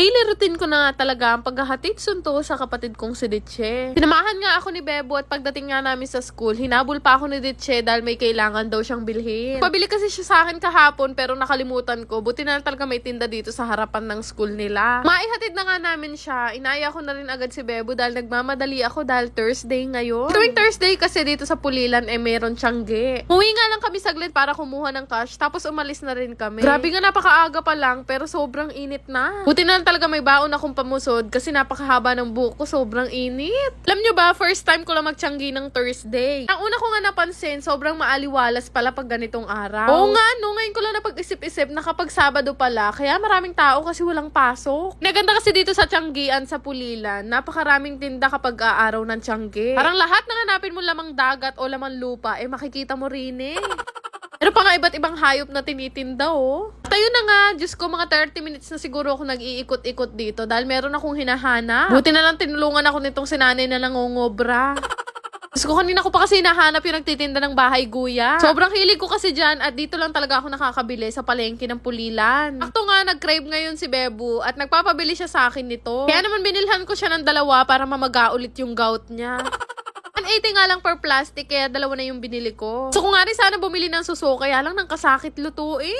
Daily routine ko na nga talaga ang paghahatid sunto sa kapatid kong si Ditche. Sinamahan nga ako ni Bebo at pagdating nga namin sa school, hinabol pa ako ni Ditche dahil may kailangan daw siyang bilhin. Pabili kasi siya sa akin kahapon pero nakalimutan ko. Buti na talaga may tinda dito sa harapan ng school nila. Maihatid na nga namin siya. Inaya ko na rin agad si Bebo dahil nagmamadali ako dahil Thursday ngayon. Tuwing Thursday kasi dito sa Pulilan meron tiyangge. Huwi nga lang kami saglit para kumuha ng cash tapos umalis na rin kami. Grabe nga napakaaga pa lang pero sobrang init na. Buti na talaga may baon akong pamusod kasi napakahaba ng buhok ko, sobrang init. Alam nyo ba, first time ko lang magtiyanggi ng Thursday. Ang una ko nga napansin, sobrang maaliwalas pala pag ganitong araw. Oo nga, no, ngayon ko lang napag-isip-isip na kapag Sabado pala, kaya maraming tao kasi walang pasok. Naganda kasi dito sa tiyanggian sa Pulilan, napakaraming tinda kapag aaraw ng tiyanggi. Parang lahat ng hanapin mo lamang dagat o lamang lupa, makikita mo rin eh. Pero pa nga iba't ibang hayop na tinitinda oh. Tayo na nga, Diyos ko, mga 30 minutes na siguro ako nag-iikot-ikot dito dahil meron akong hinahanap. Buti na lang tinulungan ako nitong sinanay na nangongobra. Diyos ko, kanina ko pa kasi hinahanap yung nagtitinda ng bahay guya. Sobrang hilig ko kasi dyan at dito lang talaga ako nakakabili sa palengke ng Pulilan. Akto nga, nag-crave ngayon si Bebo at nagpapabili siya sa akin nito. Kaya naman binilhan ko siya ng 2 para mamaga ulit yung gout niya. 180 nga lang per plastic, kaya 2 na yung binili ko. So kung nga rin sana bumili ng suso, kaya lang nang kasakit lutuin.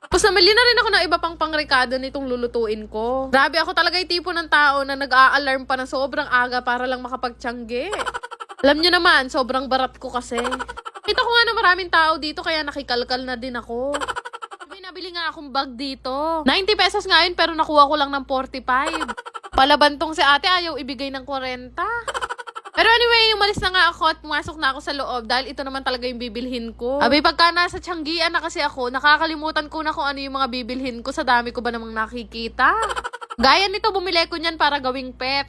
Tapos namili na rin ako ng iba pang pangrekado nitong lulutuin ko. Grabe, ako talaga yung tipo ng tao na nag-a-alarm pa ng sobrang aga para lang makapagtiyangge. Alam nyo naman, sobrang barat ko kasi. Kita ko nga na maraming tao dito, kaya nakikalkal na din ako. May nabili nga akong bag dito. 90 pesos nga yun, pero nakuha ko lang ng 45. Palabantong si ate, ayaw ibigay ng 40. Pero anyway, umalis na nga ako at pumasok na ako sa loob dahil ito naman talaga yung bibilhin ko. Abay, pagka nasa tiyanggian na kasi ako, nakakalimutan ko na kung ano yung mga bibilhin ko, sa dami ko ba namang nakikita. Gaya nito, bumili ko niyan para gawing pet.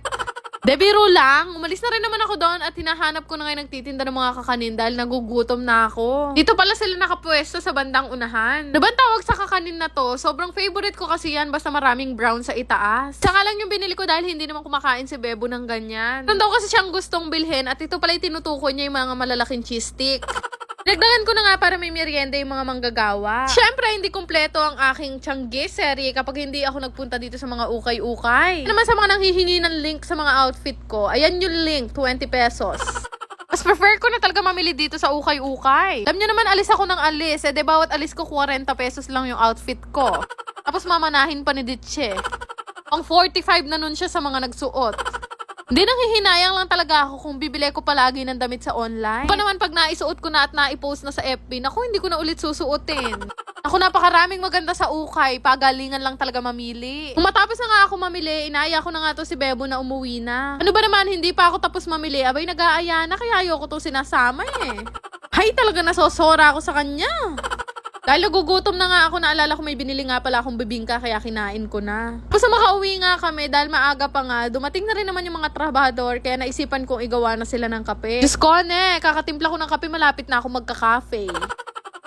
Biro lang, umalis na rin naman ako doon at hinahanap ko na ngayon nagtitinda ng mga kakanin dahil nagugutom na ako. Dito pala sila nakapwesto sa bandang unahan. Ano ba tawag sa kakanin na to? Sobrang favorite ko kasi yan, basta maraming brown sa itaas. Saka lang yung binili ko dahil hindi naman kumakain si Bebo ng ganyan. Nandun kasi siyang gustong bilhin at ito pala tinutukoy niya yung mga malalaking cheese stick. Nagdagan ko na nga para may merienda yung mga manggagawa. Siyempre, hindi kumpleto ang aking tiyangge serye kapag hindi ako nagpunta dito sa mga ukay-ukay. Naman sa mga nanghihingi ng link sa mga outfit ko, ayan yung link, 20 pesos. Mas prefer ko na talaga mamili dito sa ukay-ukay. Alam nyo naman, alis ako ng alis. Bawat alis ko 40 pesos lang yung outfit ko. Tapos mamanahin pa ni Ditche. Ang 45 na nun siya sa mga nagsuot. Hindi, nanghihinayang lang talaga ako kung bibili ko palagi ng damit sa online. Pa naman pag naisuot ko na at naipost na sa FB, naku, hindi ko na ulit susuotin. Ako, napakaraming maganda sa ukay, pagalingan lang talaga mamili. Kung matapos na nga ako mamili, inaya ko na nga to si Bebo na umuwi na. Ano ba naman, hindi pa ako tapos mamili, abay nag-aaya na, kaya ayoko to sinasama eh. Hay, talaga nasosora ako sa kanya. Dahil nagugutom na nga ako, naalala ko may binili nga pala akong bibingka kaya kinain ko na. Tapos makauwi nga kami dahil maaga pa nga, dumating na rin naman yung mga trabahador kaya naisipan kong igawa na sila ng kape. Diyos ko kakatimpla ko ng kape, malapit na ako magka-cafe.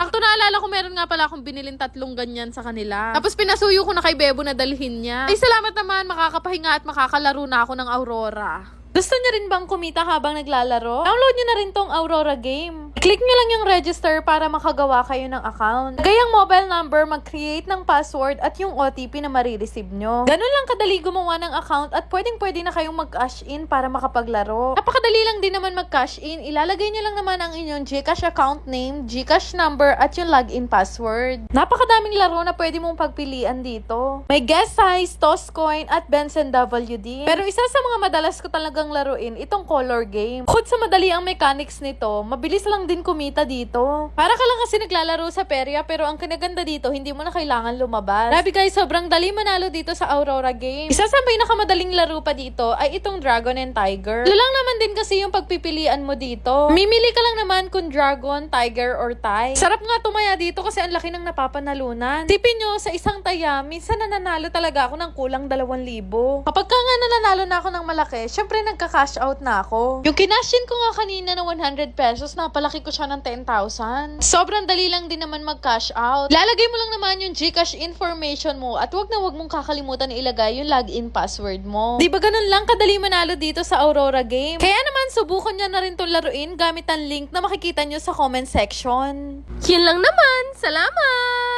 Akto naalala ko meron nga pala akong binilin 3 ganyan sa kanila. Tapos pinasuyo ko na kay Bebo na dalhin niya. Ay salamat naman, makakapahinga at makakalaro na ako ng Aurora. Gusto niyo rin bang kumita habang naglalaro? Download niyo na rin tong Aurora game. Click niyo lang yung register para makagawa kayo ng account. Gayang mobile number, mag-create ng password at yung OTP na marireceive nyo. Ganun lang kadali gumawa ng account at pwedeng-pwede na kayong mag-cash in para makapaglaro. Napakadali lang din naman mag-cash in. Ilalagay niyo lang naman ang inyong GCash account name, GCash number at yung login password. Napakadaming laro na pwede mong pagpilian dito. May Guess Size, Toss Coin at Benson WD. Pero isa sa mga madalas ko talagang laruin itong color game. Bukod sa madali ang mechanics nito, mabilis lang din kumita dito. Para ka lang kasi naglalaro sa perya, pero ang kinaganda dito, hindi mo na kailangan lumabas. Grabe guys, sobrang dali manalo dito sa Aurora game. Isa sa pinakamadaling laro pa dito ay itong Dragon and Tiger. Lang naman din kasi yung pagpipilian mo dito. Mimili ka lang naman kung Dragon, Tiger, or Tie. Sarap nga tumaya dito kasi ang laki ng napapanalunan. Tipin nyo, sa isang taya, minsan nananalo talaga ako ng kulang 2,000. Kapag ka nga nananalo na ako ng malaki, syempre nagka-cash out na ako. Yung kinashin ko nga kanina na 100 pesos, napalaki ko siya ng 10,000. Sobrang dali lang din naman mag-cash out. Lalagay mo lang naman yung GCash information mo at wag mong kakalimutan na ilagay yung login password mo. Di ba ganun lang kadali manalo dito sa Aurora game? Kaya naman, subukan nyo na rin itong laruin gamit ang link na makikita nyo sa comment section. Yun lang naman. Salamat!